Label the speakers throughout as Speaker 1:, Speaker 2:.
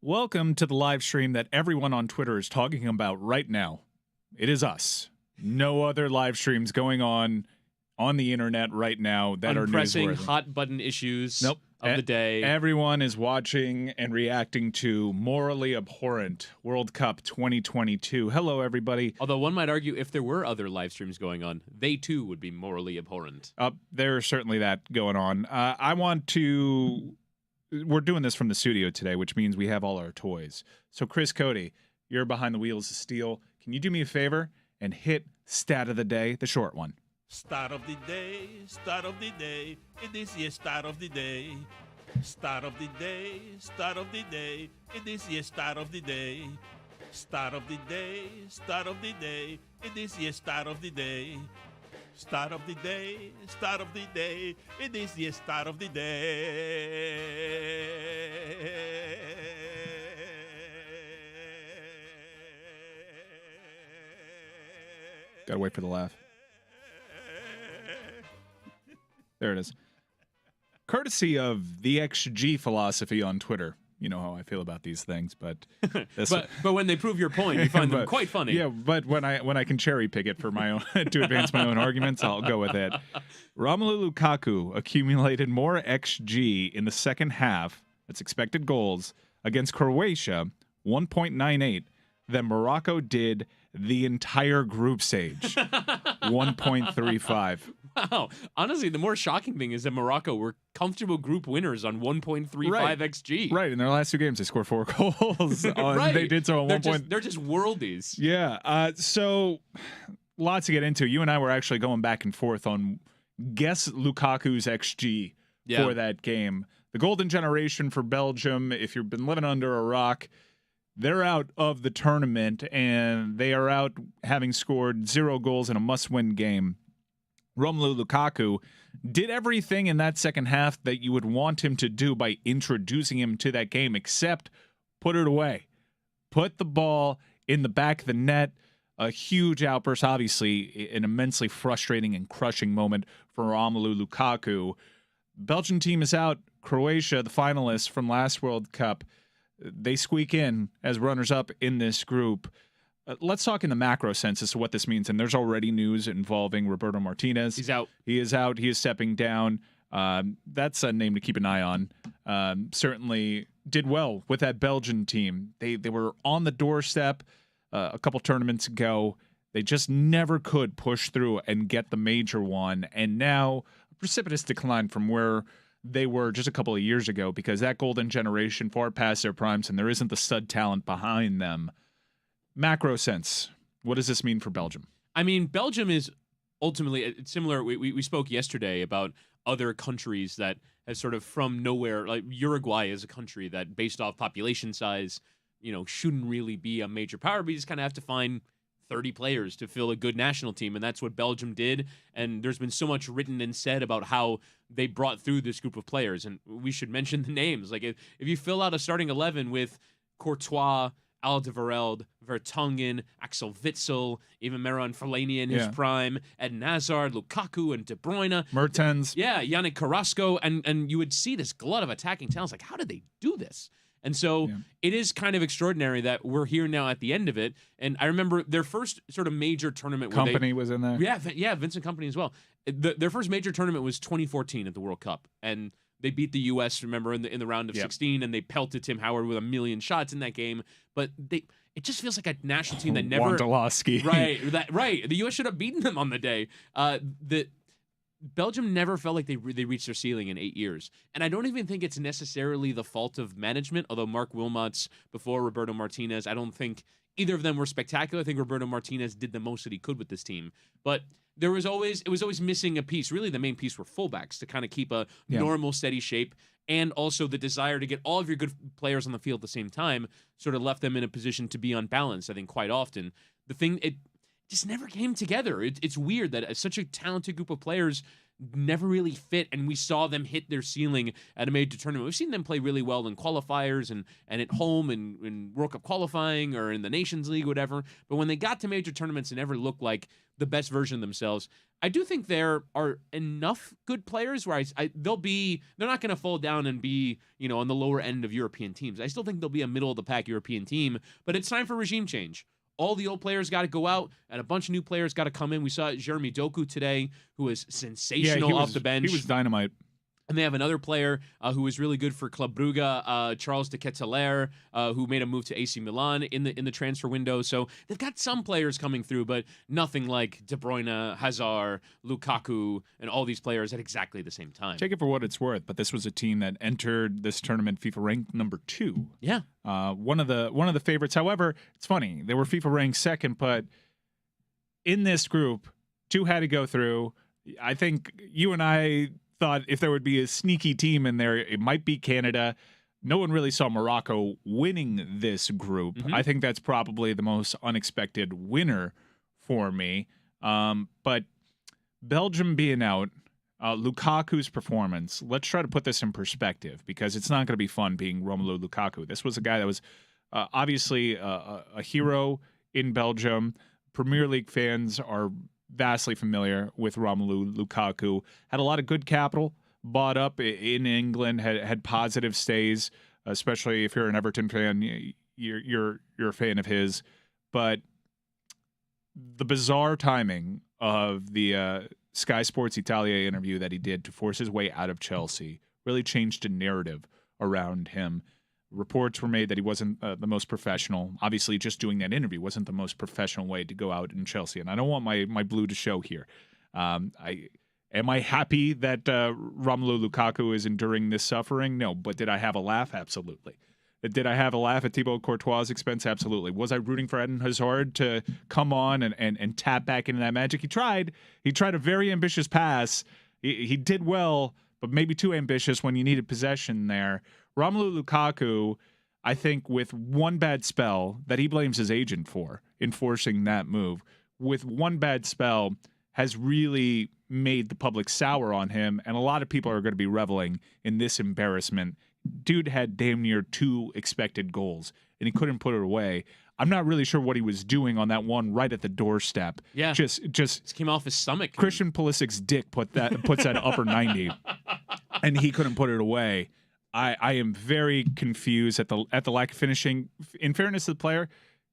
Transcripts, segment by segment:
Speaker 1: Welcome to the live stream that everyone on Twitter is talking about right now. It is us. No other live streams going on the internet right now that are
Speaker 2: pressing
Speaker 1: newsworthy.
Speaker 2: hot button issues of the day.
Speaker 1: Everyone is watching and reacting to Morally Abhorrent World Cup 2022. Hello, everybody.
Speaker 2: Although one might argue if there were other live streams going on, they too would be morally abhorrent.
Speaker 1: There's certainly that going on. We're doing this from the studio today, which means we have all our toys. So, Chris Cody, you're behind the wheels of steel. Can you do me a favor and hit Stat of the Day, the short one?
Speaker 3: Start of the day, it is your start of the day. Start of the day, it is your start of the day. Start of the day, it is your start of the day. Start of the day, it is your start of the day.
Speaker 1: Gotta wait for the laugh. There it is. Courtesy of the XG philosophy on Twitter. You know how I feel about these things, but
Speaker 2: but when they prove your point, you find them quite funny.
Speaker 1: Yeah, but when I can cherry pick it for my own to advance my own arguments, I'll go with it. Romelu Lukaku accumulated more XG in the second half, that's expected goals, against Croatia, 1.98, than Morocco did the entire group stage, 1.35.
Speaker 2: Wow. Honestly, the more shocking thing is that Morocco were comfortable group winners on 1.35 XG.
Speaker 1: Right. In their last two games, they scored 4 goals.
Speaker 2: Right.
Speaker 1: They did so at
Speaker 2: They're just worldies.
Speaker 1: Yeah. So lots to get into. You and I were actually going back and forth on guess Lukaku's XG for that game. The golden generation for Belgium, if you've been living under a rock, they're out of the tournament, and they are out having scored 0 goals in a must-win game. Romelu Lukaku did everything in that second half that you would want him to do by introducing him to that game, except put it away. Put the ball in the back of the net. A huge outburst, obviously an immensely frustrating and crushing moment for Romelu Lukaku. Belgian team is out. Croatia, the finalists from last World Cup, they squeak in as runners-up in this group. Let's talk in the macro sense as to what this means. And there's already news involving Roberto Martinez.
Speaker 2: He's out.
Speaker 1: He is out. He is stepping down. That's a name to keep an eye on. Certainly did well with that Belgian team. They were on the doorstep a couple tournaments ago. They just never could push through and get the major one. And now a precipitous decline from where they were just a couple of years ago, because that golden generation far past their primes, and there isn't the stud talent behind them. Macro sense, what does this mean for Belgium?
Speaker 2: I mean, Belgium is ultimately similar. We spoke yesterday about other countries that have sort of from nowhere, like Uruguay is a country that based off population size, shouldn't really be a major power, but you just kind of have to find 30 players to fill a good national team, and that's what Belgium did. And there's been so much written and said about how they brought through this group of players, and we should mention the names. Like if you fill out a starting 11 with Courtois, Alderweireld, Vertonghen, Axel Witsel, even Marouane Fellaini in his prime, Eden Hazard, Lukaku, and De Bruyne.
Speaker 1: Mertens.
Speaker 2: Yeah, Yannick Carrasco, and you would see this glut of attacking talents. Like, how did they do this? And so it is kind of extraordinary that we're here now at the end of it. And I remember their first sort of major tournament.
Speaker 1: Kompany was in there.
Speaker 2: Yeah, Vincent Kompany as well. Their first major tournament was 2014 at the World Cup. And they beat the U.S., remember, in the round of 16, and they pelted Tim Howard with 1 million shots in that game. But it just feels like a national team that never...
Speaker 1: Wondolowski.
Speaker 2: Right. The U.S. should have beaten them on the day. Belgium never felt like they reached their ceiling in 8 years. And I don't even think it's necessarily the fault of management, although Mark Wilmots before Roberto Martinez, I don't think either of them were spectacular. I think Roberto Martinez did the most that he could with this team. But it was always missing a piece. Really, the main piece were fullbacks to kind of keep a normal, steady shape. And also the desire to get all of your good players on the field at the same time sort of left them in a position to be unbalanced, I think, quite often. just never came together. It's weird that such a talented group of players never really fit, and we saw them hit their ceiling at a major tournament. We've seen them play really well in qualifiers and at home and in World Cup qualifying or in the Nations League, whatever. But when they got to major tournaments, they never looked like the best version of themselves. I do think there are enough good players where they're not going to fall down and be, on the lower end of European teams. I still think they'll be a middle of the pack European team, but it's time for regime change. All the old players got to go out, and a bunch of new players got to come in. We saw Jeremy Doku today, who was sensational off the bench.
Speaker 1: He was dynamite.
Speaker 2: And they have another player who was really good for Club Brugge, Charles de Ketelaere, who made a move to AC Milan in the transfer window. So they've got some players coming through, but nothing like De Bruyne, Hazard, Lukaku, and all these players at exactly the same time.
Speaker 1: Take it for what it's worth, but this was a team that entered this tournament FIFA ranked number 2.
Speaker 2: Yeah,
Speaker 1: one of the favorites. However, it's funny, they were FIFA ranked 2nd, but in this group, 2 had to go through. I think you and I thought if there would be a sneaky team in there, it might be Canada. No one really saw Morocco winning this group.
Speaker 2: Mm-hmm.
Speaker 1: I think that's probably the most unexpected winner for me. But Belgium being out, Lukaku's performance, let's try to put this in perspective because it's not going to be fun being Romelu Lukaku. This was a guy that was obviously a hero in Belgium. Premier League fans are vastly familiar with Romelu Lukaku. Had a lot of good capital bought up in England. Had positive stays, especially if you're an Everton fan. You're a fan of his. But the bizarre timing of the Sky Sports Italia interview that he did to force his way out of Chelsea really changed the narrative around him. Reports were made that he wasn't the most professional. Obviously, just doing that interview wasn't the most professional way to go out in Chelsea. And I don't want my blue to show here. Am I happy that Romelu Lukaku is enduring this suffering? No. But did I have a laugh? Absolutely. Did I have a laugh at Thibaut Courtois' expense? Absolutely. Was I rooting for Eden Hazard to come on and tap back into that magic? He tried. He tried a very ambitious pass. He did well, but maybe too ambitious when you needed possession there. Romelu Lukaku, I think, with one bad spell that he blames his agent for enforcing that move, with one bad spell has really made the public sour on him, and a lot of people are going to be reveling in this embarrassment. Dude had damn near 2 expected goals, and he couldn't put it away. I'm not really sure what he was doing on that one right at the doorstep.
Speaker 2: Yeah,
Speaker 1: just
Speaker 2: came off his stomach.
Speaker 1: Christian Pulisic's dick puts that upper 90, and he couldn't put it away. I am very confused at the lack of finishing. In fairness to the player,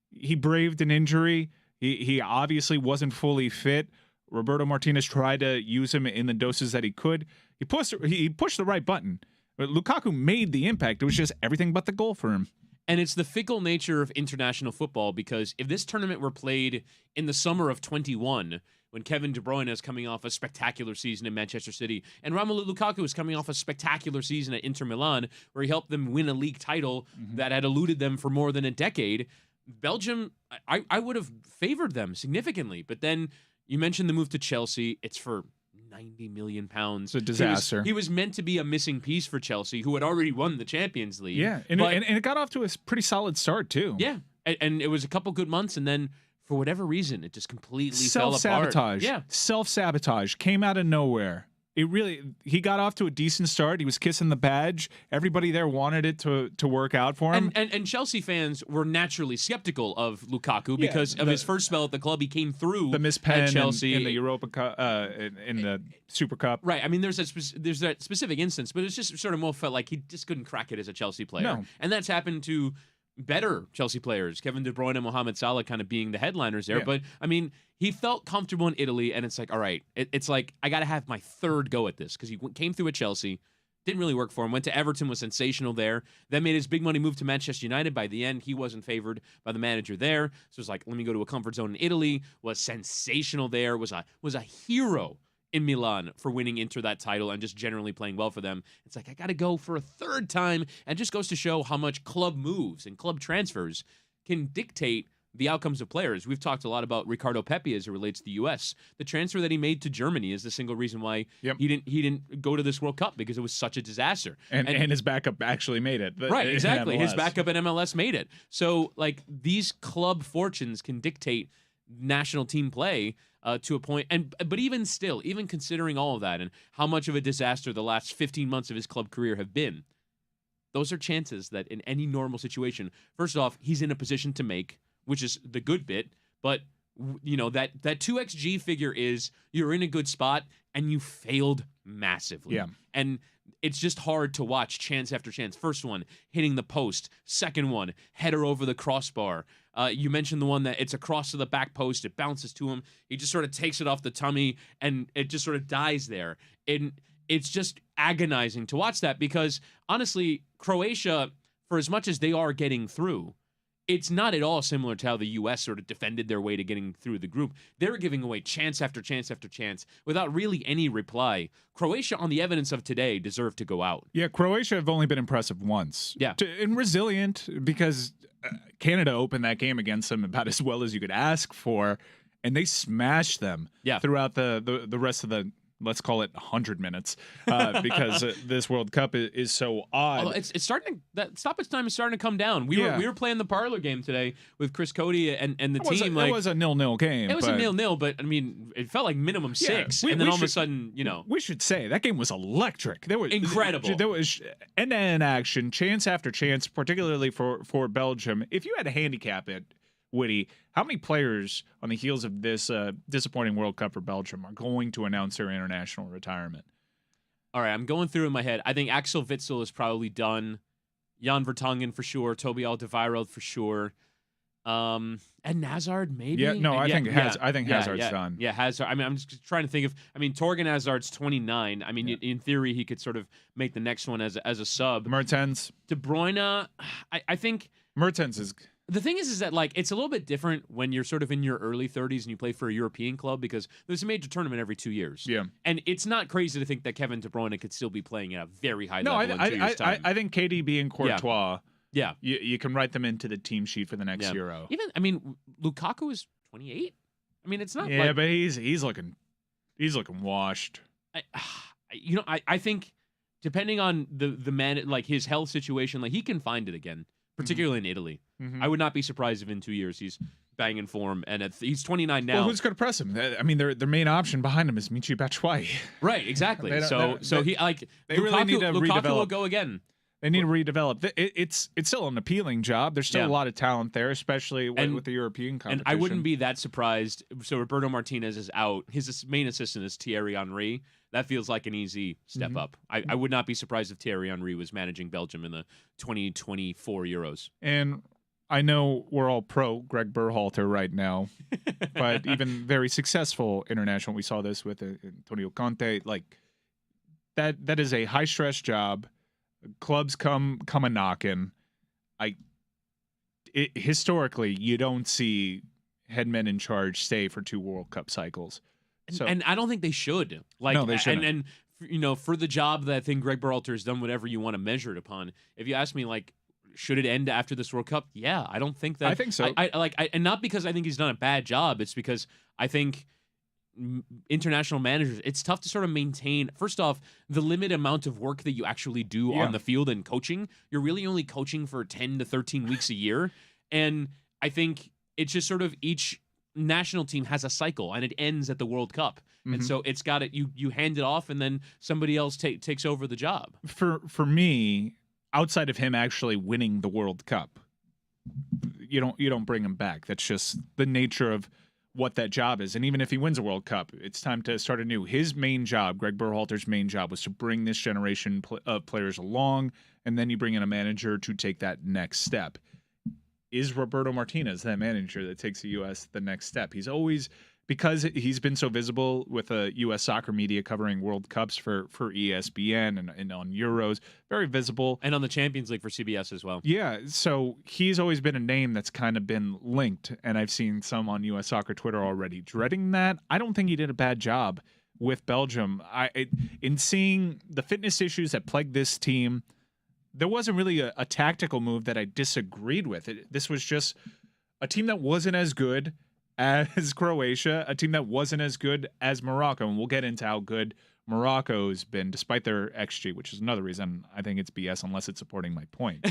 Speaker 1: he braved an injury. He obviously wasn't fully fit. Roberto Martinez tried to use him in the doses that he could. He pushed the right button. But Lukaku made the impact. It was just everything but the goal for him.
Speaker 2: And it's the fickle nature of international football, because if this tournament were played in the summer of 21, when Kevin De Bruyne is coming off a spectacular season in Manchester City, and Romelu Lukaku is coming off a spectacular season at Inter Milan, where he helped them win a league title that had eluded them for more than a decade, Belgium, I would have favored them significantly. But then you mentioned the move to Chelsea. It's for £90 million.
Speaker 1: It's a disaster.
Speaker 2: He was meant to be a missing piece for Chelsea, who had already won the Champions League.
Speaker 1: Yeah, and it got off to a pretty solid start, too.
Speaker 2: Yeah, and it was a couple good months, and then for whatever reason, it just completely fell apart.
Speaker 1: Self-sabotage.
Speaker 2: Yeah.
Speaker 1: Self-sabotage. Came out of nowhere. He got off to a decent start. He was kissing the badge. Everybody there wanted it to work out for him.
Speaker 2: And Chelsea fans were naturally skeptical of Lukaku because of his first spell at the club. He came through
Speaker 1: the missed pen
Speaker 2: at Chelsea
Speaker 1: in the Europa Cup, in the Super Cup.
Speaker 2: Right. I mean, there's that specific instance, but it's just sort of more felt like he just couldn't crack it as a Chelsea player.
Speaker 1: No.
Speaker 2: And that's happened to better Chelsea players, Kevin De Bruyne and Mohamed Salah kind of being the headliners there. Yeah. But, I mean, he felt comfortable in Italy, and it's like, all right, it's like I got to have my third go at this, because he came through at Chelsea, didn't really work for him, went to Everton, was sensational there, then made his big money move to Manchester United. By the end, he wasn't favored by the manager there, so it's like, let me go to a comfort zone in Italy, was sensational there, was a hero in Milan for winning Inter that title and just generally playing well for them. It's like, I got to go for a third time, and just goes to show how much club moves and club transfers can dictate the outcomes of players. We've talked a lot about Ricardo Pepi as it relates to the U.S. The transfer that he made to Germany is the single reason why he didn't go to this World Cup, because it was such a disaster.
Speaker 1: And his backup actually made it.
Speaker 2: Right, exactly. His backup in MLS made it. So, like, these club fortunes can dictate national team play to a point. But even still, even considering all of that and how much of a disaster the last 15 months of his club career have been, those are chances that in any normal situation, first off, he's in a position to make, which is the good bit. But that 2xG figure is you're in a good spot and you failed massively.
Speaker 1: Yeah.
Speaker 2: And it's just hard to watch chance after chance. First one, hitting the post. Second one, header over the crossbar. You mentioned the one that it's across to the back post. It bounces to him. He just sort of takes it off the tummy, and it just sort of dies there. And it's just agonizing to watch that because, honestly, Croatia, for as much as they are getting through, it's not at all similar to how the U.S. sort of defended their way to getting through the group. They were giving away chance after chance after chance without really any reply. Croatia, on the evidence of today, deserved to go out.
Speaker 1: Yeah, Croatia have only been impressive once.
Speaker 2: Yeah.
Speaker 1: And resilient because Canada opened that game against them about as well as you could ask for, and they smashed them throughout the rest of the, let's call it 100 minutes, because this World Cup is so odd.
Speaker 2: Although it's starting to, that stoppage time is starting to come down. We were playing the parlor game today with Chris Cody and the team.
Speaker 1: It was a 0-0 game.
Speaker 2: It was a 0-0, but I mean, it felt like minimum 6, and then all of a sudden,
Speaker 1: we should say that game was electric. There was
Speaker 2: incredible.
Speaker 1: There was end-to-end action, chance after chance, particularly for Belgium. If you had to handicap it, Witty, how many players on the heels of this disappointing World Cup for Belgium are going to announce their international retirement?
Speaker 2: All right, I'm going through in my head. I think Axel Witsel is probably done. Jan Vertonghen for sure. Toby Alderweireld for sure. And Hazard maybe.
Speaker 1: Yeah, no, I think Hazard's done.
Speaker 2: Yeah, Hazard. I mean, I'm just trying to think of. I mean, Torgan Hazard's 29. I mean, in theory, he could sort of make the next one as a sub.
Speaker 1: Mertens.
Speaker 2: De Bruyne. I think
Speaker 1: Mertens is.
Speaker 2: The thing is that, like, it's a little bit different when you're sort of in your early 30s and you play for a European club because there's a major tournament every 2 years.
Speaker 1: Yeah.
Speaker 2: And it's not crazy to think that Kevin De Bruyne could still be playing at a very high level in 2 years' time.
Speaker 1: I think KDB and Courtois, you can write them into the team sheet for the next Euro.
Speaker 2: Even, I mean, Lukaku is 28. I mean, it's not
Speaker 1: but he's looking washed.
Speaker 2: I think depending on the man, like his health situation, like he can find it again. Particularly in Italy. I would not be surprised if in 2 years he's banging form. And he's 29 now.
Speaker 1: Well, who's going to press him? I mean, their main option behind him is Michy Batshuayi.
Speaker 2: Right, exactly. They
Speaker 1: Lukaku, really need to
Speaker 2: Lukaku
Speaker 1: redevelop.
Speaker 2: will go again.
Speaker 1: They need to redevelop. It's still an appealing job. There's still a lot of talent there, especially with the European competition.
Speaker 2: And I wouldn't be that surprised. So Roberto Martinez is out. His main assistant is Thierry Henry. That feels like an easy step up. I would not be surprised if Thierry Henry was managing Belgium in the 2024 Euros.
Speaker 1: And I know we're all pro Greg Berhalter right now, but even very successful international, we saw this with Antonio Conte, like that is a high stress job. Clubs come a knocking. Historically, you don't see headmen in charge stay for 2 World Cup cycles. So,
Speaker 2: and I don't think they should. Like,
Speaker 1: no, they shouldn't.
Speaker 2: And for the job that I think Greg Berhalter has done, whatever you want to measure it upon. If you ask me, like, should it end after this World Cup? Yeah, I don't think that.
Speaker 1: I think so.
Speaker 2: And not because I think he's done a bad job. It's because I think international managers, it's tough to sort of maintain. First off, the limited amount of work that you actually do on the field and coaching. You're really only coaching for 10 to 13 weeks a year, and I think it's just sort of each national team has a cycle and it ends at the World Cup. And so it's got it, you hand it off and then somebody else takes over the job.
Speaker 1: For me, outside of him actually winning the World Cup, you don't bring him back. That's just the nature of what that job is. And even if he wins a World Cup, it's time to start anew. His main job, Greg Berhalter's main job, was to bring this generation of players along, and then you bring in a manager to take that next step. Is Roberto Martinez that manager that takes the U.S. the next step? He's always, because he's been so visible with the U.S. soccer media covering World Cups for ESPN and on Euros, very visible.
Speaker 2: And on the Champions League for CBS as well.
Speaker 1: Yeah, so he's always been a name that's kind of been linked, and I've seen some on U.S. Soccer Twitter already dreading that. I don't think he did a bad job with Belgium. In seeing the fitness issues that plagued this team, there wasn't really a tactical move that I disagreed with. This was just a team that wasn't as good as Croatia, a team that wasn't as good as Morocco. And we'll get into how good Morocco's been, despite their XG, which is another reason I think it's BS unless it's supporting my point.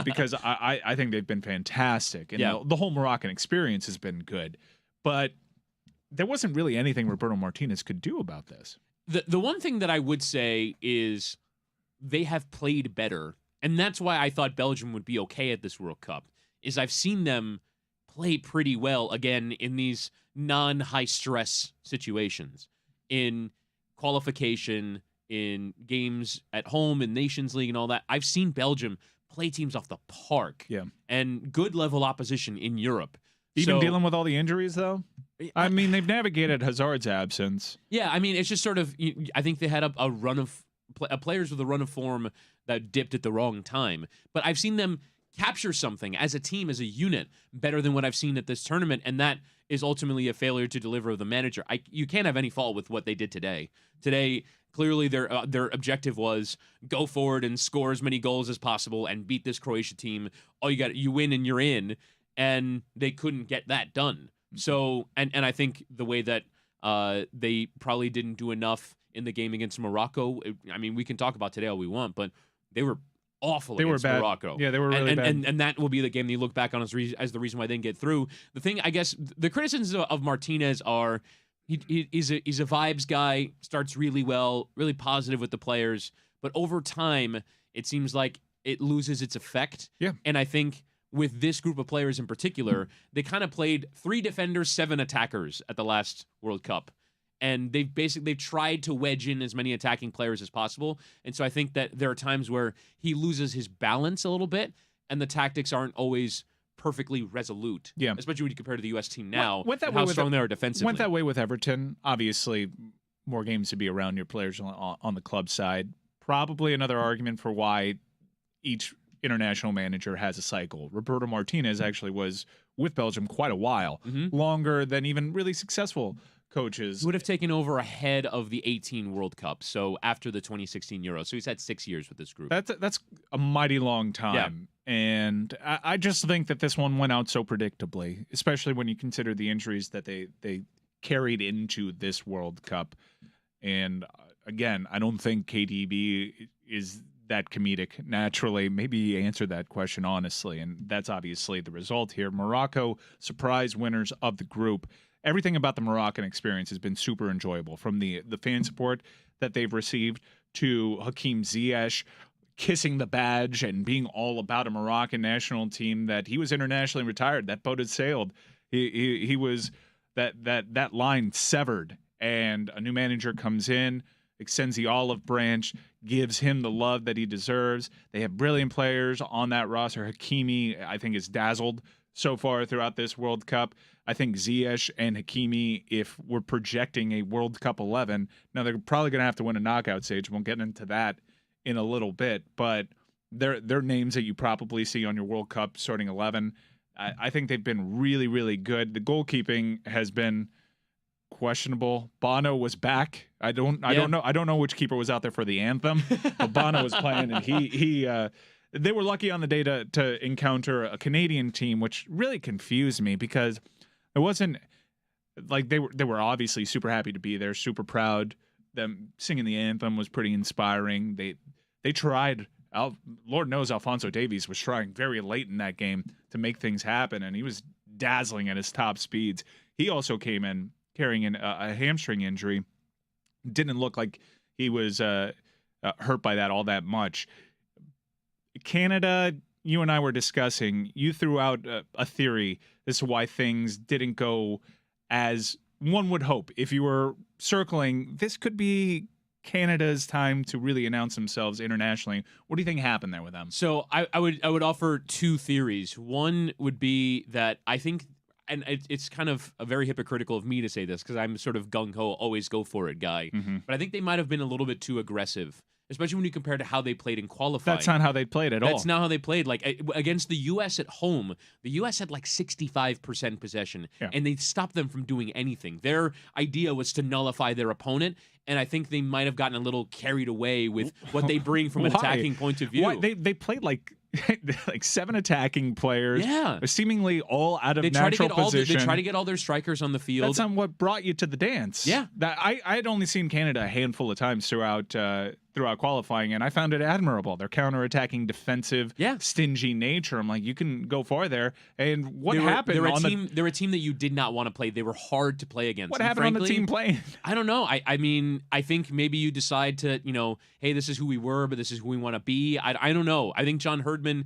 Speaker 1: Because I think they've been fantastic. And the whole Moroccan experience has been good. but there wasn't really anything Roberto Martinez could do about this.
Speaker 2: The one thing that I would say is they have played better, and that's why I thought Belgium would be okay at this World Cup, is I've seen them play pretty well, again, in these non-high-stress situations. In qualification, in games at home, in Nations League and all that, I've seen Belgium play teams off the park.
Speaker 1: Yeah.
Speaker 2: And good level opposition in Europe.
Speaker 1: Even dealing with all the injuries, though? I mean, they've navigated Hazard's absence.
Speaker 2: Yeah, I mean, it's just sort of, I think they had a run of players with a run of form that dipped at the wrong time. But I've seen them capture something as a team, as a unit, better than what I've seen at this tournament, and that is ultimately a failure to deliver of the manager. You can't have any fault with what they did today. Today, clearly their objective was go forward and score as many goals as possible and beat this Croatia team. You win and you're in, and they couldn't get that done. So, and I think the way that they probably didn't do enough in the game against Morocco. I mean, we can talk about today all we want, but they were awful against Morocco.
Speaker 1: Yeah, they were really bad.
Speaker 2: And that will be the game they look back on as the reason why they didn't get through. The thing, I guess, the criticisms of Martinez are he's a vibes guy, starts really well, really positive with the players, but over time, it seems like it loses its effect.
Speaker 1: Yeah.
Speaker 2: And I think with this group of players in particular, they kind of played 3 defenders, 7 attackers at the last World Cup. And they've tried to wedge in as many attacking players as possible. And so I think that there are times where he loses his balance a little bit, and the tactics aren't always perfectly resolute.
Speaker 1: Yeah.
Speaker 2: Especially when you compare to the U.S. team now,
Speaker 1: went that
Speaker 2: and
Speaker 1: way
Speaker 2: how
Speaker 1: with
Speaker 2: strong they are defensively.
Speaker 1: Went that way with Everton. Obviously, more games to be around your players on the club side. Probably another argument for why each international manager has a cycle. Roberto Martinez actually was with Belgium quite a while, longer than even really successful coaches.
Speaker 2: He would have taken over ahead of the 18 World Cup, so after the 2016 Euro. So he's had 6 years with this group.
Speaker 1: That's a mighty long time. Yeah. And I just think that this one went out so predictably, especially when you consider the injuries that they carried into this World Cup. And again, I don't think KDB is that comedic naturally. Maybe he answered that question honestly, and that's obviously the result here. Morocco, surprise winners of the group. Everything about the Moroccan experience has been super enjoyable, from the fan support that they've received to Hakim Ziyech kissing the badge and being all about a Moroccan national team that he was internationally retired. That boat had sailed. He was that line severed, and a new manager comes in, extends the olive branch, gives him the love that he deserves. They have brilliant players on that roster. Hakimi, I think, is dazzled so far throughout this World Cup. I think Ziyech and Hakimi, if we're projecting a World Cup 11, now they're probably going to have to win a knockout stage. We'll get into that in a little bit, but they're names that you probably see on your World Cup starting 11. I think they've been really, really good. The goalkeeping has been questionable. Bono was back. I don't know which keeper was out there for the anthem, but Bono was playing, and they were lucky on the day to encounter a Canadian team, which really confused me because it wasn't like they were obviously super happy to be there, super proud. Them singing the anthem was pretty inspiring. They tried. Lord knows Alphonso Davies was trying very late in that game to make things happen, and he was dazzling at his top speeds. He also came in carrying a hamstring injury. Didn't look like he was hurt by that all that much. Canada, you and I were discussing, you threw out a theory as to why things didn't go as one would hope. If you were circling, this could be Canada's time to really announce themselves internationally. What do you think happened there with them?
Speaker 2: So I would offer 2 theories. One would be that I think, and it's kind of very hypocritical of me to say this because I'm sort of gung-ho, always go for it guy. But I think they might have been a little bit too aggressive, especially when you compare to how they played in qualifying.
Speaker 1: That's not how they played at all.
Speaker 2: That's not how they played. Like against the U.S. at home, the U.S. had like 65% possession, and they stopped them from doing anything. Their idea was to nullify their opponent, and I think they might have gotten a little carried away with what they bring from an attacking point of view.
Speaker 1: Why? They played like 7 attacking players, seemingly all out of natural position.
Speaker 2: They try to get all their strikers on the field.
Speaker 1: That's not what brought you to the dance.
Speaker 2: Yeah.
Speaker 1: I had only seen Canada a handful of times throughout throughout qualifying, and I found it admirable. Their counterattacking, defensive, stingy nature. I'm like, you can go far there. And what happened?
Speaker 2: They're a team that you did not want to play. They were hard to play against.
Speaker 1: What happened on the team playing?
Speaker 2: I don't know. I mean, I think maybe you decide to, hey, this is who we were, but this is who we want to be. I don't know. I think John Herdman,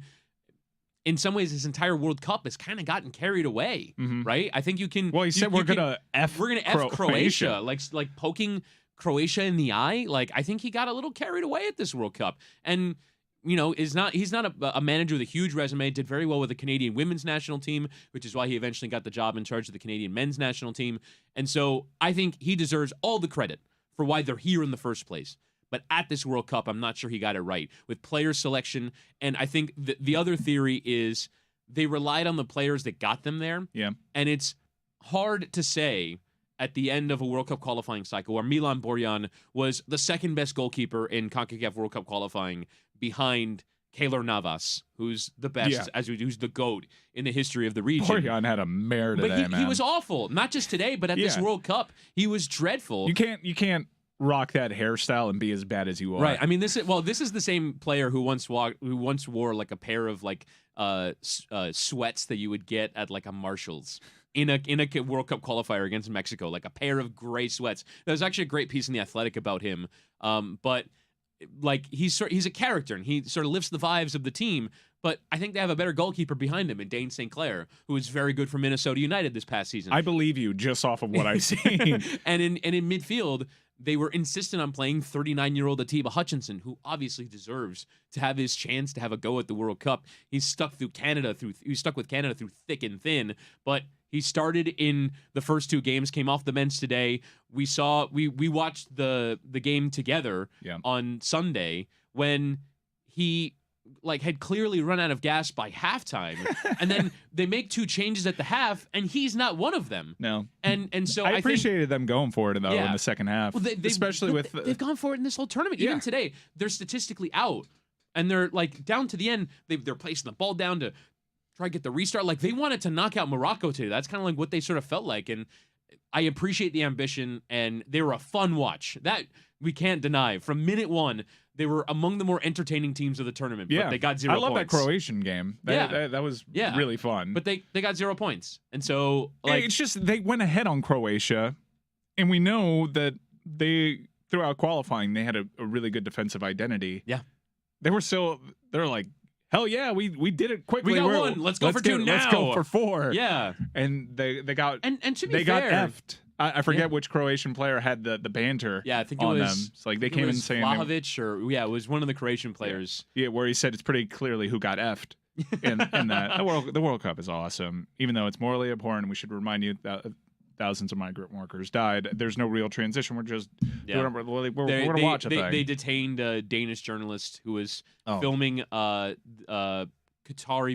Speaker 2: in some ways, his entire World Cup has kind of gotten carried away, right? I think you can.
Speaker 1: Well, he said we're gonna F
Speaker 2: Croatia, like poking Croatia in the eye. Like, I think he got a little carried away at this World Cup, and he's not a manager with a huge resume. Did very well with the Canadian women's national team, which is why he eventually got the job in charge of the Canadian men's national team. And so I think he deserves all the credit for why they're here in the first place. But at this World Cup, I'm not sure he got it right with player selection. And I think the other theory is they relied on the players that got them there.
Speaker 1: Yeah.
Speaker 2: And it's hard to say at the end of a World Cup qualifying cycle where Milan Borjan was the second best goalkeeper in CONCACAF World Cup qualifying behind Keylor Navas, who's the best, who's the GOAT in the history of the region.
Speaker 1: Borjan had a mare today,
Speaker 2: man. He was awful. Not just today, but at this World Cup, he was dreadful.
Speaker 1: You can't rock that hairstyle and be as bad as you are.
Speaker 2: Right. I mean, this is the same player who once wore like a pair of like sweats that you would get at like a Marshall's in a World Cup qualifier against Mexico, like a pair of gray sweats. There's actually a great piece in The Athletic about him. But like he's a character and he sort of lifts the vibes of the team. But I think they have a better goalkeeper behind him in Dane St. Clair, who was very good for Minnesota United this past season.
Speaker 1: I believe you just off of what I've seen.
Speaker 2: and in midfield, they were insistent on playing 39-year-old Atiba Hutchinson, who obviously deserves to have his chance to have a go at the World Cup. He's stuck with Canada through thick and thin, but he started in the first two games, came off the bench today. We watched the game together on Sunday when he had clearly run out of gas by halftime, and then they make two changes at the half, and he's not one of them.
Speaker 1: No,
Speaker 2: and so
Speaker 1: I appreciated them going for it though in the second half,
Speaker 2: they've gone for it in this whole tournament. Even today, they're statistically out, and they're like down to the end. They're placing the ball down to try to get the restart. Like they wanted to knock out Morocco today. That's kind of like what they sort of felt like, and I appreciate the ambition, and they were a fun watch. That we can't deny. From minute one, they were among the more entertaining teams of the tournament. But they got 0 points.
Speaker 1: I love that Croatian game. That was really fun.
Speaker 2: But they got 0 points. And so
Speaker 1: it's just they went ahead on Croatia, and we know that they throughout qualifying they had a really good defensive identity.
Speaker 2: Yeah.
Speaker 1: They're like, hell yeah, we did it quickly.
Speaker 2: We got one. Let's go for two now.
Speaker 1: Let's go for four.
Speaker 2: Yeah.
Speaker 1: And they got
Speaker 2: and to be
Speaker 1: they
Speaker 2: fair,
Speaker 1: got effed. I forget which Croatian player had the banter.
Speaker 2: Yeah, I think it
Speaker 1: on
Speaker 2: was
Speaker 1: them. It's like they came in saying
Speaker 2: Vlahovic it was one of the Croatian players.
Speaker 1: Yeah, where he said it's pretty clearly who got effed in that. The World Cup is awesome, even though it's morally abhorrent. And we should remind you that thousands of migrant workers died. There's no real transition. We're just we're going to watch a thing.
Speaker 2: They detained a Danish journalist who was filming Qatari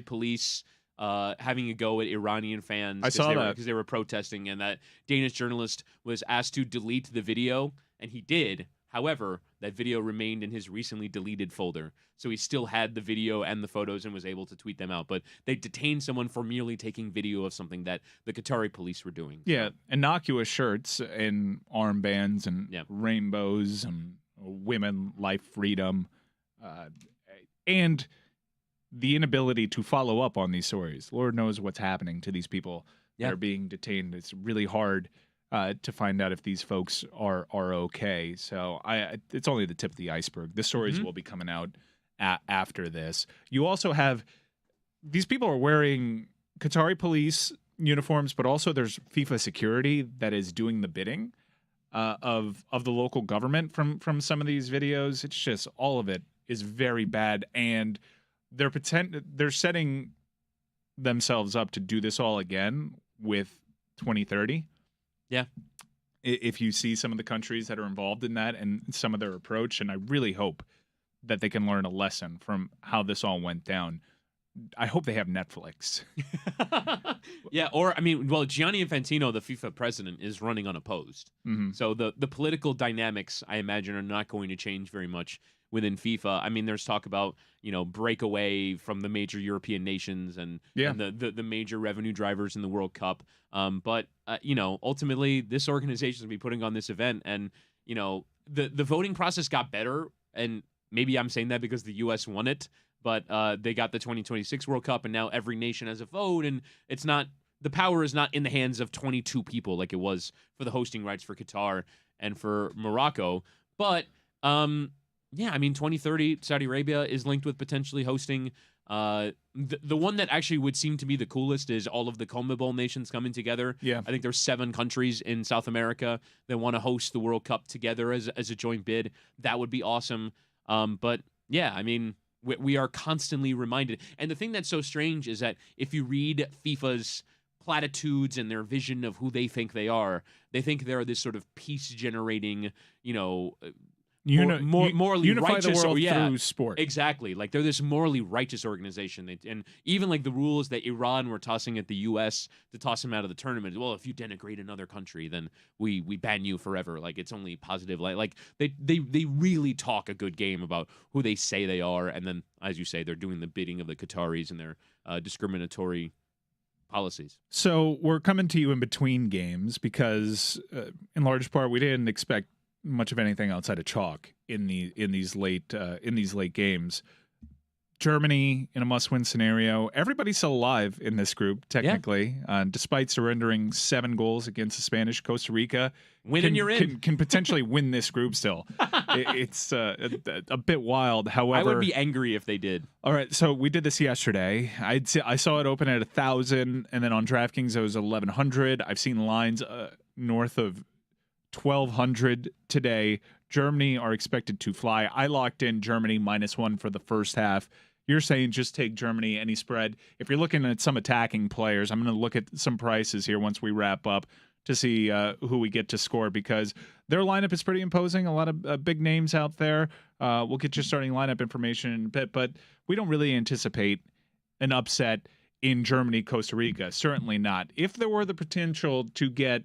Speaker 2: police having a go at Iranian fans.
Speaker 1: I saw that
Speaker 2: because they were protesting, and that Danish journalist was asked to delete the video, and he did. However, that video remained in his recently deleted folder, so he still had the video and the photos and was able to tweet them out. But they detained someone for merely taking video of something that the Qatari police were doing.
Speaker 1: Yeah, innocuous shirts and armbands and rainbows and women, life, freedom, and the inability to follow up on these stories. Lord knows what's happening to these people that are being detained. It's really hard to find out if these folks are okay. So it's only the tip of the iceberg. The stories will be coming out after this. You also have these people are wearing Qatari police uniforms, but also there's FIFA security that is doing the bidding of the local government from some of these videos. It's just all of it is very bad, and they're setting themselves up to do this all again with 2030.
Speaker 2: Yeah.
Speaker 1: If you see some of the countries that are involved in that and some of their approach, and I really hope that they can learn a lesson from how this all went down. I hope they have Netflix.
Speaker 2: Yeah, or Gianni Infantino, the FIFA president, is running unopposed. Mm-hmm. So the political dynamics, I imagine, are not going to change very much within FIFA. I mean, there's talk about, break away from the major European nations and the major revenue drivers in the World Cup. But ultimately, this organization will be putting on this event, and, the voting process got better and maybe I'm saying that because the U.S. won it, but they got the 2026 World Cup, and now every nation has a vote, and it's not the power is not in the hands of 22 people like it was for the hosting rights for Qatar and for Morocco. But yeah, I mean, 2030 Saudi Arabia is linked with potentially hosting. The one that actually would seem to be the coolest is all of the CONMEBOL nations coming together.
Speaker 1: Yeah.
Speaker 2: I think there's 7 countries in South America that want to host the World Cup together as a joint bid. That would be awesome. But yeah, I mean, we are constantly reminded. And the thing that's so strange is that if you read FIFA's platitudes and their vision of who they think they are, they think they're this sort of peace-generating, morally
Speaker 1: unify
Speaker 2: righteous,
Speaker 1: the world through sport.
Speaker 2: Exactly. Like they're this morally righteous organization. And even like the rules that Iran were tossing at the U.S. to toss them out of the tournament. Well, if you denigrate another country, then we ban you forever. Like it's only positive. Like they really talk a good game about who they say they are. And then, as you say, they're doing the bidding of the Qataris and their discriminatory policies.
Speaker 1: So we're coming to you in between games because, in large part, we didn't expect much of anything outside of chalk in these late games. Germany in a must-win scenario. Everybody's still alive in this group, technically, despite surrendering 7 goals against the Spanish. Costa Rica can potentially win this group still. It's a bit wild. However,
Speaker 2: I would be angry if they did.
Speaker 1: All right, so we did this yesterday. I saw it open at 1,000, and then on DraftKings it was 1,100. I've seen lines north of 1,200 today. Germany are expected to fly. I locked in Germany -1 for the first half. You're saying just take Germany, any spread. If you're looking at some attacking players, I'm going to look at some prices here once we wrap up to see who we get to score, because their lineup is pretty imposing. A lot of big names out there. We'll get your starting lineup information in a bit, but we don't really anticipate an upset in Germany, Costa Rica. Certainly not. If there were the potential to get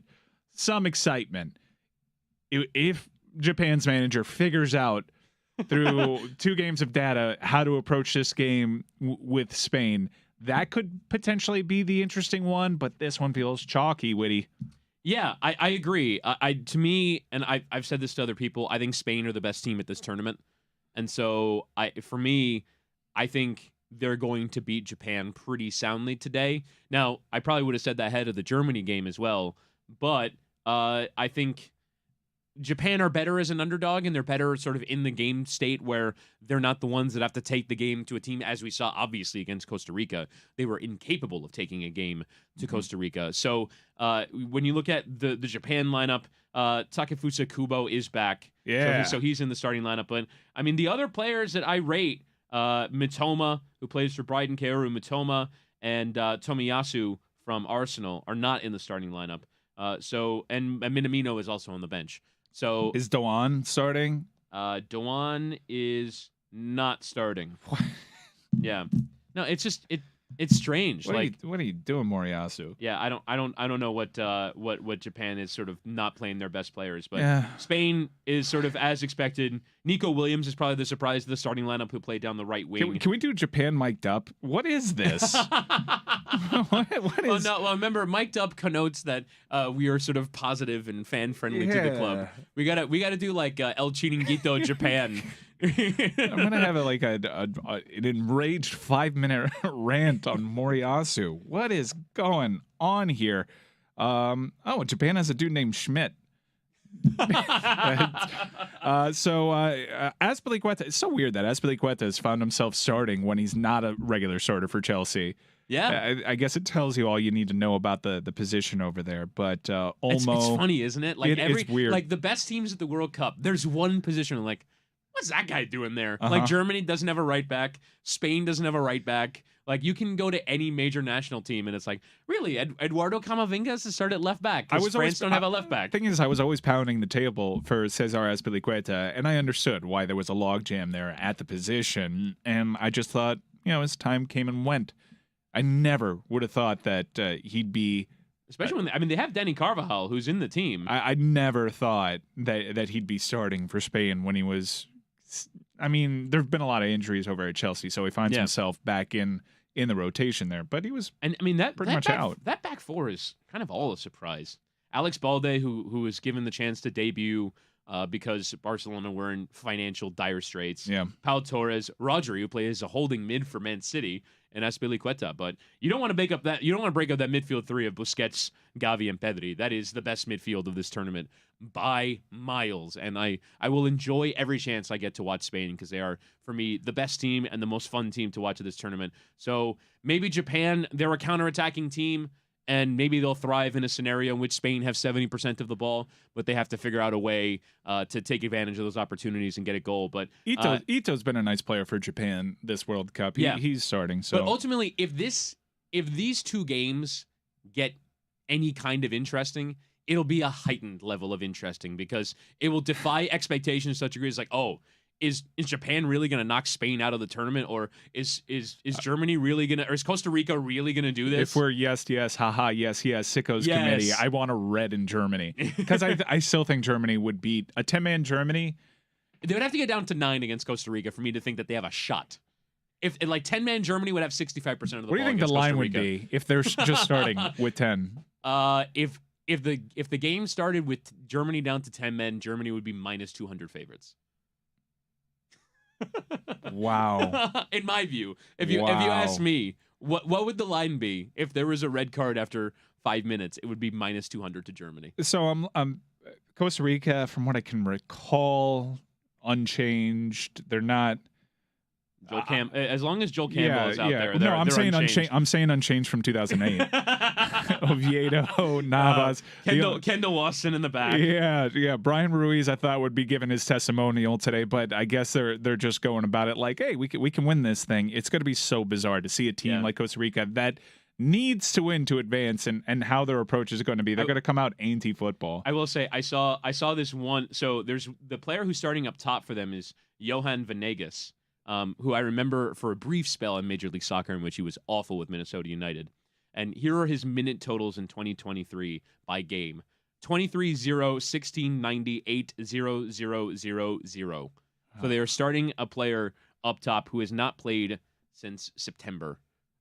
Speaker 1: some excitement, if Japan's manager figures out through 2 games of data how to approach this game with Spain, that could potentially be the interesting one, but this one feels chalky, Witty.
Speaker 2: Yeah, I agree. To me, and I've said this to other people, I think Spain are the best team at this tournament. And so for me, I think they're going to beat Japan pretty soundly today. Now, I probably would have said that ahead of the Germany game as well, but I think Japan are better as an underdog, and they're better sort of in the game state where they're not the ones that have to take the game to a team, as we saw obviously against Costa Rica. They were incapable of taking a game to Costa Rica. So when you look at the Japan lineup, Takefusa Kubo is back.
Speaker 1: Yeah.
Speaker 2: So he's in the starting lineup. But I mean, the other players that I rate, Mitoma, who plays for Brighton, Kaoru Mitoma, and Tomiyasu from Arsenal are not in the starting lineup. And Minamino is also on the bench. So
Speaker 1: is Doan starting?
Speaker 2: Doan is not starting. Yeah. No, it's just it's strange.
Speaker 1: What are you doing, Moriyasu?
Speaker 2: Yeah, I don't know what Japan is sort of not playing their best players, but Spain is sort of as expected. Nico Williams is probably the surprise of the starting lineup, who played down the right wing.
Speaker 1: Can we do Japan mic'd up? What is this? what is?
Speaker 2: Well, remember, mic'd up connotes that we are sort of positive and fan friendly to the club. We gotta do like El Chiringuito Japan.
Speaker 1: I'm gonna have an enraged 5-minute rant on Moriyasu. What is going on here? Japan has a dude named Schmidt. Azpilicueta. It's so weird that Azpilicueta has found himself starting when he's not a regular starter for Chelsea.
Speaker 2: Yeah,
Speaker 1: I guess it tells you all you need to know about the position over there. But Olmo,
Speaker 2: it's funny, isn't it? Like
Speaker 1: it's weird.
Speaker 2: Like the best teams at the World Cup, there's one position like, what's that guy doing there? Like Germany doesn't have a right back. Spain doesn't have a right back. Like you can go to any major national team and it's like, really, Eduardo Camavinga has to start at left back because France don't have a left back.
Speaker 1: Thing is, I was always pounding the table for Cesar Azpilicueta, and I understood why there was a logjam there at the position, and I just thought, as time came and went, I never would have thought that he'd be.
Speaker 2: Especially when they have Dani Carvajal, who's in the team.
Speaker 1: I never thought that he'd be starting for Spain when he was. I mean, there have been a lot of injuries over at Chelsea, so he finds himself back in the rotation there. But he was,
Speaker 2: and I mean
Speaker 1: pretty much out.
Speaker 2: That back four is kind of all a surprise. Alex Balde, who was given the chance to debut because Barcelona were in financial dire straits.
Speaker 1: Yeah.
Speaker 2: Pau Torres, Rodri, who plays a holding mid for Man City, and Azpilicueta. But you don't want to break up that midfield three of Busquets, Gavi, and Pedri. That is the best midfield of this tournament by miles. And I will enjoy every chance I get to watch Spain because they are, for me, the best team and the most fun team to watch at this tournament. So maybe Japan, they're a counterattacking team, and maybe they'll thrive in a scenario in which Spain have 70% of the ball, but they have to figure out a way to take advantage of those opportunities and get a goal. But
Speaker 1: Ito's been a nice player for Japan this World Cup. He's starting. So,
Speaker 2: but ultimately, if these two games get any kind of interesting, it'll be a heightened level of interesting because it will defy expectations to such a degree. It's like, oh, is Japan really going to knock Spain out of the tournament, or is Germany really going to, or is Costa Rica really going to do this?
Speaker 1: If we're yes, haha, yes, Sicko's committee, I want a red in Germany because I still think Germany would beat a 10-man Germany.
Speaker 2: They would have to get down to 9 against Costa Rica for me to think that they have a shot. If like 10-man Germany would have 65% of the ball.
Speaker 1: What do you think the line would be if they're just starting with 10?
Speaker 2: If the game started with Germany down to 10 men, Germany would be minus 200 favorites.
Speaker 1: Wow.
Speaker 2: In my view, if you ask me, what would the line be if there was a red card after 5 minutes? It would be minus 200 to Germany.
Speaker 1: So Costa Rica, from what I can recall, unchanged. They're not.
Speaker 2: As long as Joel Campbell is out there.
Speaker 1: No, I'm saying
Speaker 2: unchanged.
Speaker 1: I'm saying unchanged from 2008. Oviedo, Navas,
Speaker 2: Kendall Wasson in the back.
Speaker 1: Yeah. Brian Ruiz, I thought would be giving his testimonial today, but I guess they're just going about it like, hey, we can win this thing. It's going to be so bizarre to see a team like Costa Rica that needs to win to advance, and how their approach is going to be. They're going to come out anti-football.
Speaker 2: I will say I saw this one. So there's the player who's starting up top for them is Johan Venegas. Who I remember for a brief spell in Major League Soccer in which he was awful with Minnesota United. And here are his minute totals in 2023 by game. 23-0, 16-90, 8-0-0-0-0. So they are starting a player up top who has not played since September.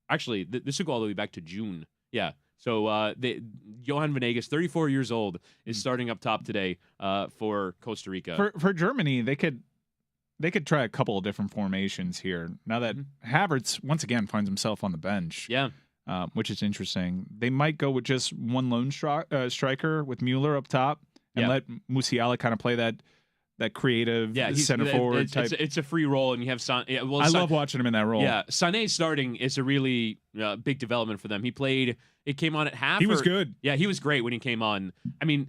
Speaker 2: Actually, this will go all the way back to June. Yeah. So Johan Venegas, 34 years old, is starting up top today for Costa Rica.
Speaker 1: For Germany, they could try a couple of different formations here. Now that Havertz, once again, finds himself on the bench.
Speaker 2: Yeah.
Speaker 1: Which is interesting. They might go with just one lone striker with Mueller up top and let Musiala kind of play that creative center forward type.
Speaker 2: It's a free role, and you have Sané. Yeah,
Speaker 1: I love watching him in that role.
Speaker 2: Yeah, Sané starting is a really big development for them. It came on at half.
Speaker 1: He was good.
Speaker 2: Yeah, he was great when he came on. I mean,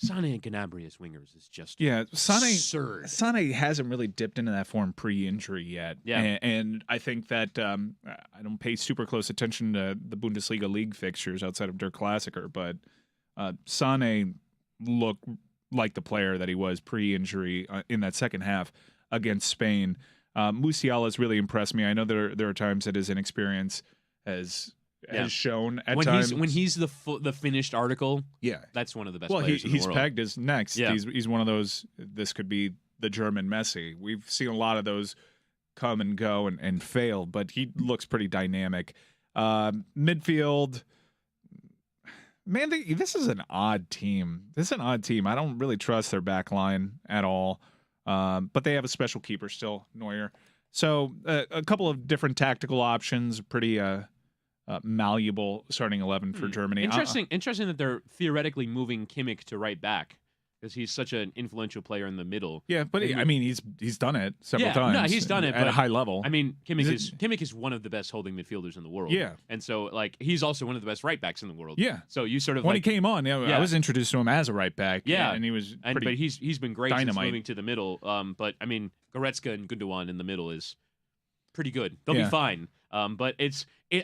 Speaker 2: Sané and Gnabry as wingers is just absurd.
Speaker 1: Sané hasn't really dipped into that form pre-injury yet.
Speaker 2: Yeah.
Speaker 1: And I think that I don't pay super close attention to the Bundesliga league fixtures outside of Der Klassiker, but Sané looked like the player that he was pre-injury in that second half against Spain. Musiala has really impressed me. I know there are times that his inexperience has shown at times.
Speaker 2: When he's the finished article, that's one of the best players in the world.
Speaker 1: He's pegged as next.
Speaker 2: Yeah.
Speaker 1: He's one of those, this could be the German Messi. We've seen a lot of those come and go and fail, but he looks pretty dynamic. Midfield, man, this is an odd team. I don't really trust their back line at all, but they have a special keeper still, Neuer. So a couple of different tactical options, pretty malleable starting 11 for Germany.
Speaker 2: Interesting that they're theoretically moving Kimmich to right back because he's such an influential player in the middle.
Speaker 1: Yeah, but he's done it several times.
Speaker 2: No, he's done it
Speaker 1: at a high level.
Speaker 2: I mean, Kimmich is one of the best holding midfielders in the world.
Speaker 1: Yeah,
Speaker 2: and so he's also one of the best right backs in the world.
Speaker 1: Yeah.
Speaker 2: So you sort of
Speaker 1: when he came on, I was introduced to him as a right back.
Speaker 2: Yeah,
Speaker 1: and he was
Speaker 2: but he's been great
Speaker 1: dynamite.
Speaker 2: since moving to the middle. But I mean, Goretzka and Gundogan in the middle is pretty good. They'll be fine. But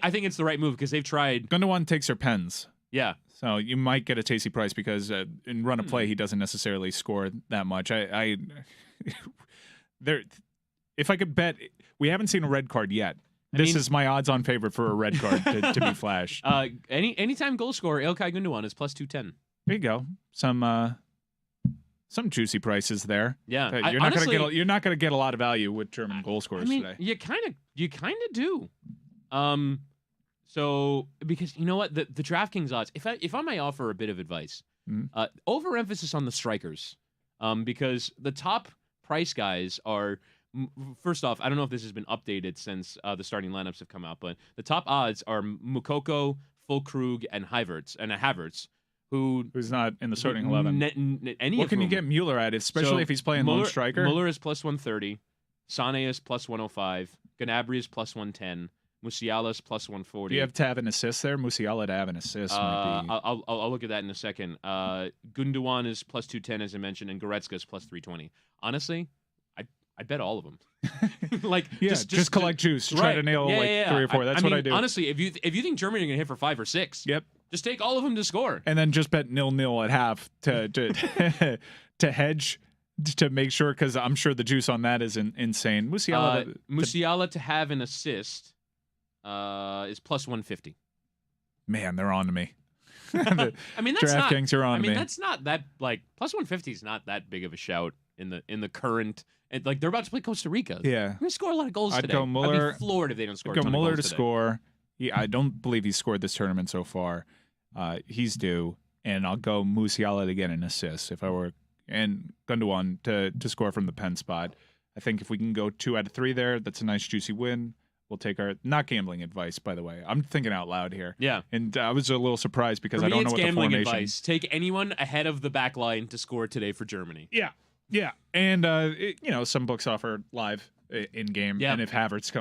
Speaker 2: I think it's the right move because they've tried.
Speaker 1: Gundogan takes their pens.
Speaker 2: Yeah.
Speaker 1: So you might get a tasty price because in run of play he doesn't necessarily score that much. If I could bet, we haven't seen a red card yet. This is my odds-on favorite for a red card to be flashed.
Speaker 2: Anytime goal scorer Ilkay Gundogan is plus 210.
Speaker 1: There you go. Some juicy prices there.
Speaker 2: Yeah,
Speaker 1: you're not gonna get a lot of value with German goal scorers today.
Speaker 2: You kind of do. So because you know what, the DraftKings odds. If I may offer a bit of advice, overemphasis on the strikers. because the top price guys are. First off, I don't know if this has been updated since the starting lineups have come out, but the top odds are Mukoko, Fulkrug, and Havertz, who's
Speaker 1: not in the starting 11. What can you get Mueller at, especially if he's playing lone striker?
Speaker 2: Mueller is plus 130, Sané is plus 105, Gnabry is plus 110, Musiala is plus 140.
Speaker 1: Do you have to have an assist there? Musiala to have an assist might be...
Speaker 2: I'll look at that in a second. Gundogan is plus 210, as I mentioned, and Goretzka is plus 320. Honestly, I bet all of them. just collect juice.
Speaker 1: Right. Try to nail 3 or 4. That's what I do.
Speaker 2: Honestly, if you think Germany are going to hit for 5 or 6,
Speaker 1: yep,
Speaker 2: just take all of them to score,
Speaker 1: and then just bet 0-0 at half to to hedge to make sure, because I'm sure the juice on that is insane.
Speaker 2: Musiala to have an assist is plus 150.
Speaker 1: Man, they're on to me.
Speaker 2: I mean, that's
Speaker 1: DraftKings are on to me.
Speaker 2: That's not that plus 150 is not that big of a shout in the current. And, they're about to play Costa Rica.
Speaker 1: Yeah,
Speaker 2: they're gonna score a lot of goals today.
Speaker 1: Go Mueller.
Speaker 2: I'd be floored if they don't score.
Speaker 1: I'd go Mueller to
Speaker 2: today.
Speaker 1: score. Yeah, I don't believe he's scored this tournament so far. He's due, and I'll go Musiala to get an assist if I were, and Gundogan to score from the pen spot. I think if we can go 2 out of 3 there, that's a nice juicy win. We'll take our not gambling advice, by the way. I'm thinking out loud here.
Speaker 2: Yeah,
Speaker 1: and I was a little surprised because
Speaker 2: I
Speaker 1: don't know what the formation.
Speaker 2: Advice. Take anyone ahead of the back line to score today for Germany.
Speaker 1: Yeah, and some books offer live in game, and if Havertz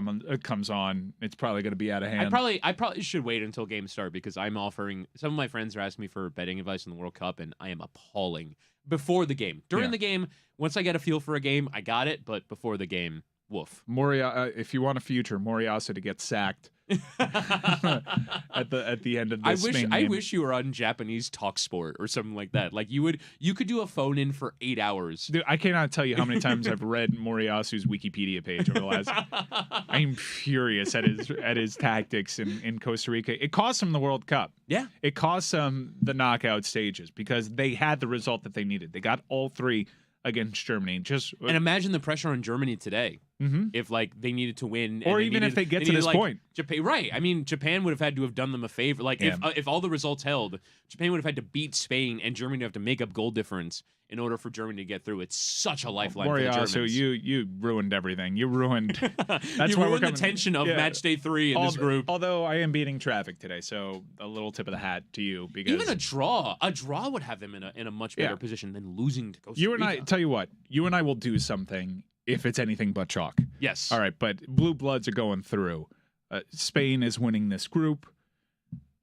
Speaker 1: comes on, it's probably going to be out of hand.
Speaker 2: I probably should wait until games start, because I'm offering. Some of my friends are asking me for betting advice in the World Cup, and I am appalling before the game. During the game, once I get a feel for a game, I got it, but before the game, woof.
Speaker 1: If you want a future, Moriyasu to get sacked at the end of this Spain game.
Speaker 2: I wish you were on Japanese Talk Sport or something like that. Like you could do a phone in for 8 hours.
Speaker 1: Dude, I cannot tell you how many times I've read Moriyasu's Wikipedia page over the last. I'm furious at his tactics in Costa Rica. It cost him the World Cup.
Speaker 2: Yeah,
Speaker 1: it cost him the knockout stages because they had the result that they needed. They got all 3 against Germany.
Speaker 2: And imagine the pressure on Germany today.
Speaker 1: Mm-hmm.
Speaker 2: If they needed to win,
Speaker 1: or even if they get to this point,
Speaker 2: Japan, right? I mean, Japan would have had to have done them a favor. If all the results held, Japan would have had to beat Spain, and Germany would have to make up goal difference in order for Germany to get through. It's such a lifeline for the Germans.
Speaker 1: So you ruined everything. You ruined.
Speaker 2: That's you ruined the tension of match day 3 in this group.
Speaker 1: Although I am beating traffic today, so a little tip of the hat to you, because
Speaker 2: even a draw would have them in a much better position than losing to Costa Rica.
Speaker 1: You and I tell you what, you and I will do something if it's anything but chalk.
Speaker 2: Yes.
Speaker 1: All right, but blue bloods are going through. Spain is winning this group.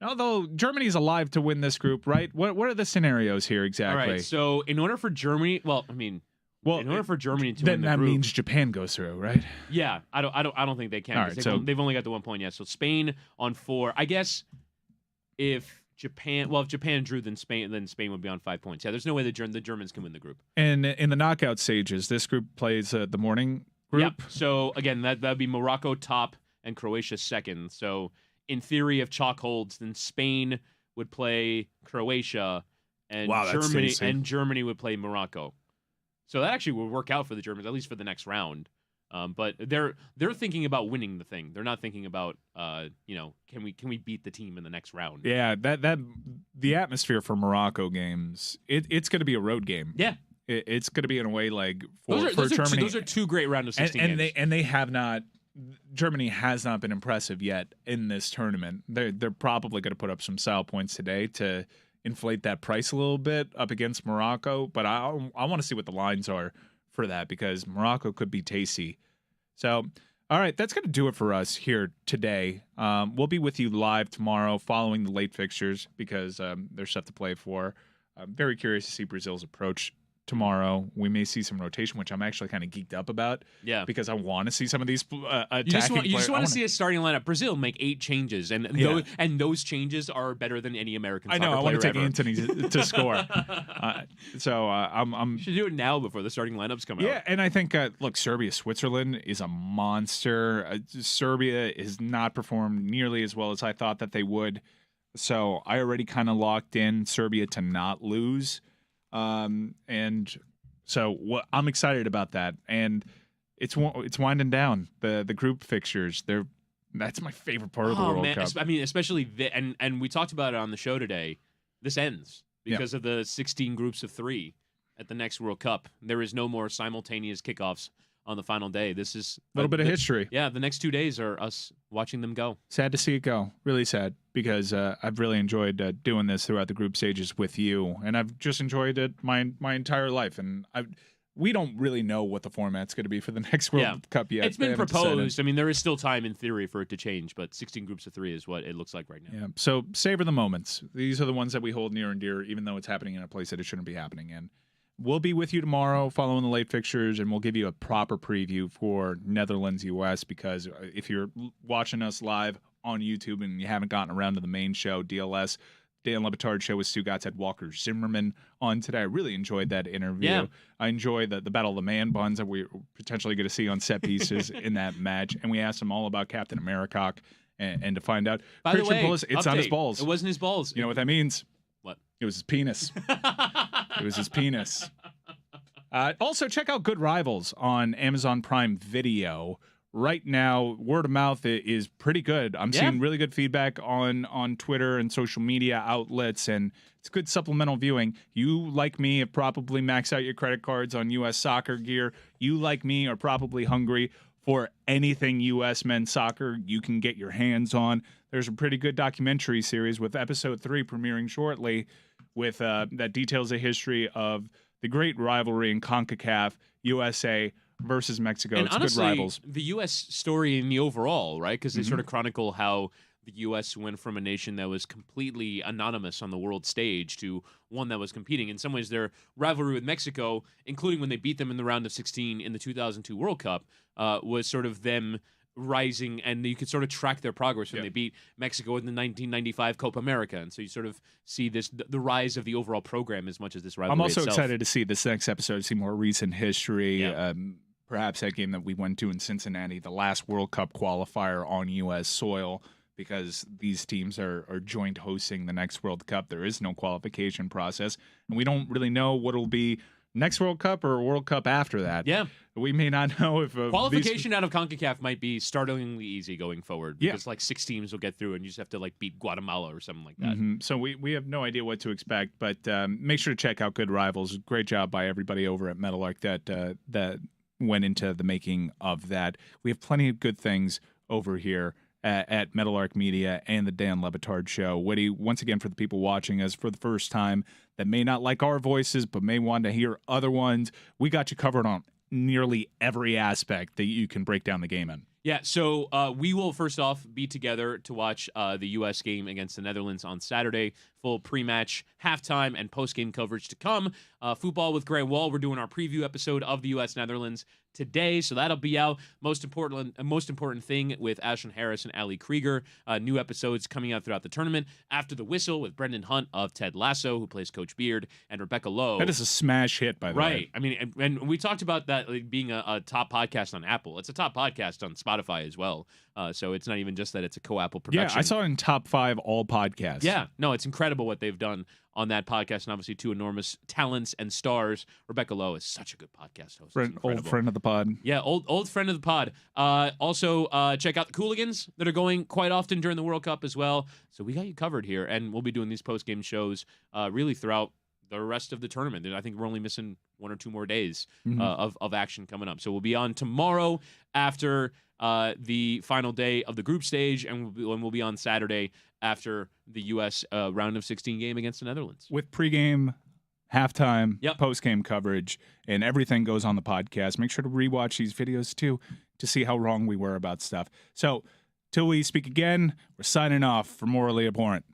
Speaker 1: Although Germany's alive to win this group, right? What are the scenarios here exactly?
Speaker 2: All right, so in order for Germany, in order for Germany to win the
Speaker 1: that
Speaker 2: group,
Speaker 1: means Japan goes through, right?
Speaker 2: Yeah, I don't think they can.
Speaker 1: All right,
Speaker 2: they've only got the 1 point yet. So Spain on 4. I guess if Japan drew, then Spain would be on 5 points. Yeah, there's no way the Germans can win the group.
Speaker 1: And in the knockout stages, this group plays the morning group.
Speaker 2: Yep. So again, that'd be Morocco top and Croatia second. So in theory, if chalk holds, then Spain would play Croatia, and Germany would play Morocco. So that actually would work out for the Germans, at least for the next round. But they're thinking about winning the thing. They're not thinking about can we beat the team in the next round?
Speaker 1: Yeah, that the atmosphere for Morocco games, it's going to be a road game.
Speaker 2: Yeah,
Speaker 1: it's going to be in a way like for
Speaker 2: Germany. Those are 2 great round of 16 games.
Speaker 1: They have not. Germany has not been impressive yet in this tournament. They're probably going to put up some style points today to inflate that price a little bit up against Morocco. But I want to see what the lines are for that, because Morocco could be tasty. So, all right, that's going to do it for us here today. We'll be with you live tomorrow following the late fixtures, because there's stuff to play for. I'm very curious to see Brazil's approach tomorrow. We may see some rotation, which I'm actually kind of geeked up about.
Speaker 2: Yeah,
Speaker 1: because I want to see some of these attacking.
Speaker 2: You just want to see a starting lineup. Brazil make 8 changes, and those changes are better than any American.
Speaker 1: I know. I want to take Anthony to score. So I'm.
Speaker 2: You should do it now before the starting lineups come out.
Speaker 1: Yeah, and I think look, Serbia, Switzerland is a monster. Serbia has not performed nearly as well as I thought that they would. So I already kind of locked in Serbia to not lose. And so I'm excited about that, and it's winding down the group fixtures. That's my favorite part of the World Cup.
Speaker 2: I mean, especially and we talked about it on the show today. This ends because of the 16 groups of 3. at the next World Cup. There is no more simultaneous kickoffs on the final day. This is
Speaker 1: a little bit of history.
Speaker 2: Yeah, the next 2 days are us watching them go.
Speaker 1: Sad to see it go. Really sad, because I've really enjoyed doing this throughout the group stages with you, and I've just enjoyed it my entire life. And we don't really know what the format's going to be for the next World Cup yet.
Speaker 2: It's been proposed. I mean, there is still time in theory for it to change, but 16 groups of 3 is what it looks like right now.
Speaker 1: Yeah. So savor the moments. These are the ones that we hold near and dear, even though it's happening in a place that it shouldn't be happening in. We'll be with you tomorrow following the late fixtures, and we'll give you a proper preview for Netherlands-US, because if you're watching us live on YouTube and you haven't gotten around to the main show, DLS, Dan Le Batard Show with Stugotz, had Walker Zimmerman on today. I really enjoyed that interview.
Speaker 2: Yeah.
Speaker 1: I enjoyed the Battle of the Man Buns that we're potentially going to see on set pieces in that match. And we asked him all about Captain America and to find out.
Speaker 2: By the way,
Speaker 1: Pullis, it's on his balls.
Speaker 2: It wasn't his balls.
Speaker 1: You know what that means?
Speaker 2: What?
Speaker 1: It was his penis. It was his penis. Also, check out Good Rivals on Amazon Prime Video. Right now, word of mouth is pretty good. I'm seeing really good feedback on Twitter and social media outlets, and it's good supplemental viewing. You, like me, have probably maxed out your credit cards on U.S. soccer gear. You, like me, are probably hungry for anything U.S. men's soccer you can get your hands on. There's a pretty good documentary series with episode 3 premiering shortly with that details the history of the great rivalry in CONCACAF, USA versus Mexico.
Speaker 2: And
Speaker 1: it's
Speaker 2: honestly,
Speaker 1: good rivals.
Speaker 2: The U.S. story in the overall, right? Because they sort of chronicle how the U.S. went from a nation that was completely anonymous on the world stage to one that was competing. In some ways, their rivalry with Mexico, including when they beat them in the round of 16 in the 2002 World Cup, was sort of them rising, and you could sort of track their progress when they beat Mexico in the 1995 Copa America. And so you sort of see the rise of the overall program as much as this rivalry
Speaker 1: I'm also
Speaker 2: itself.
Speaker 1: excited to see this next episode, see more recent history.
Speaker 2: Yeah.
Speaker 1: Perhaps that game that we went to in Cincinnati, the last World Cup qualifier on U.S. soil, because these teams are joint hosting the next World Cup. There is no qualification process, and we don't really know what it'll be next World Cup or World Cup after that.
Speaker 2: Yeah.
Speaker 1: We may not know if
Speaker 2: qualification out of CONCACAF might be startlingly easy going forward, because like 6 teams will get through and you just have to like beat Guatemala or something like that.
Speaker 1: So we have no idea what to expect, but make sure to check out Good Rivals. Great job by everybody over at Meadowlark that went into the making of that. We have plenty of good things over here at Meadowlark Media and the Dan Le Batard Show. Witty, once again, for the people watching us for the first time that may not like our voices but may want to hear other ones, we got you covered on nearly every aspect that you can break down the game in.
Speaker 2: Yeah, so we will first off be together to watch the U.S. game against the Netherlands on Saturday. Full pre-match, halftime, and post-game coverage to come. Football with Grant Wall. We're doing our preview episode of the U.S. Netherlands today, so that'll be out. Most important thing with Ashlyn Harris and Ali Krieger. New episodes coming out throughout the tournament. After the Whistle with Brendan Hunt of Ted Lasso, who plays Coach Beard, and Rebecca Lowe.
Speaker 1: That is a smash hit, by the way.
Speaker 2: Right. I mean, and we talked about that like, being a top podcast on Apple. It's a top podcast on Spotify as well. So it's not even just that it's a co-Apple production.
Speaker 1: Yeah, I saw it in top 5 all podcasts.
Speaker 2: Yeah, no, it's incredible what they've done on that podcast, and obviously 2 enormous talents and stars. Rebecca Lowe is such a good podcast host.
Speaker 1: Old friend of the pod.
Speaker 2: Yeah, old friend of the pod. Also, check out the Cooligans that are going quite often during the World Cup as well. So we got you covered here, and we'll be doing these post-game shows really throughout the rest of the tournament. I think we're only missing 1 or 2 more days of action coming up. So we'll be on tomorrow after the final day of the group stage, and we'll be on Saturday after the U.S. round of 16 game against the Netherlands.
Speaker 1: With pregame, halftime, postgame coverage, and everything goes on the podcast. Make sure to rewatch these videos, too, to see how wrong we were about stuff. So, till we speak again, we're signing off for Morally Abhorrent.